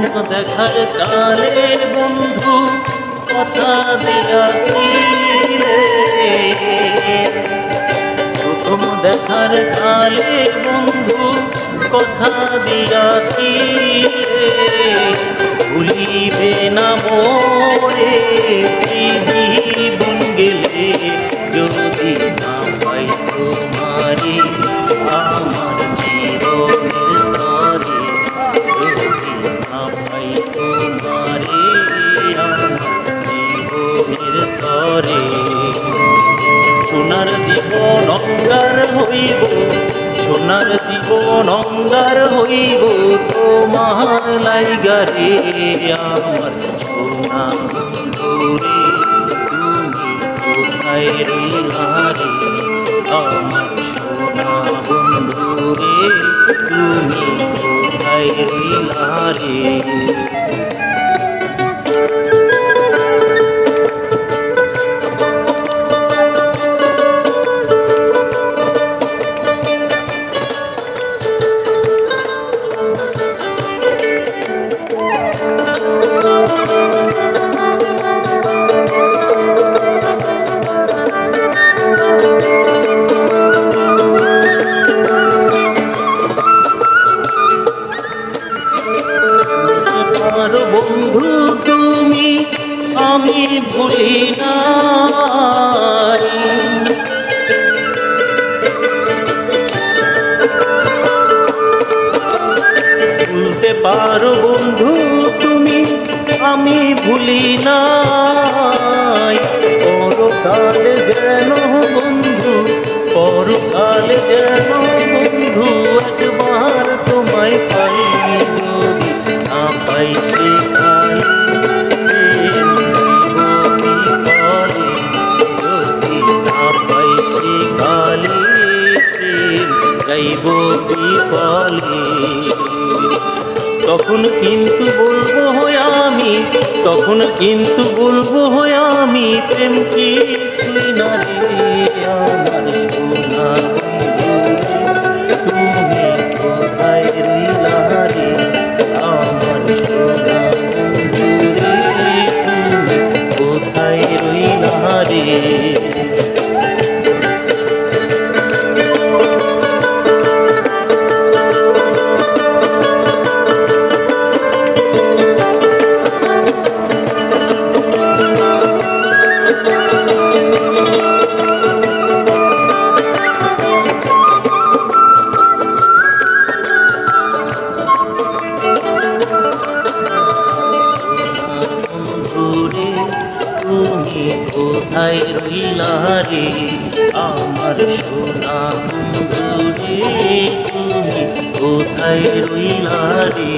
দেখার কালে বন্ধু কথা দিয়াছিলে, প্রথম দেখার কালে বন্ধু কথা দিয়াছিলে, ভুলিবে না মোরে জীবন গেলে যদি না পাই তোমারে আমার জীবনের তরে, যদি না পাই তোমারে আমার জীবনের তরে। সোনার জীবন অঙ্গার হইব, সোনার জীবন অঙ্গার হইব তোমার লাইগারে আমার সোনা বন্ধুরে, তুমি কোথায় রইলা রে আমার সোনা বন্ধুরে, তুমি কোথায় রইলা রে। বন্ধু তুমি আমি ভুলি নাই, ভুলতে পারো বন্ধু তুমি আমি ভুলি নাই, পরকালে যেন বন্ধু, পরকালে যেন বন্ধু একবার তোমায় পাই, যদি না পাই সে কালে যদি না পাই সে কালে যাইব বিফলে। তখন কিন্তু বলবো আমি, তখন কিন্তু বলবো আমি প্রেম কিছুই না রে আমার সোনা বন্ধু, তুমি কোথায় রইলা রে আমার সোনা বন্ধু রে, তুমি কোথায় রইলা রে। তুমি কোথায় রইলা রে আমার সোনা বন্ধু রে, তুমি কোথায় রইলা রে।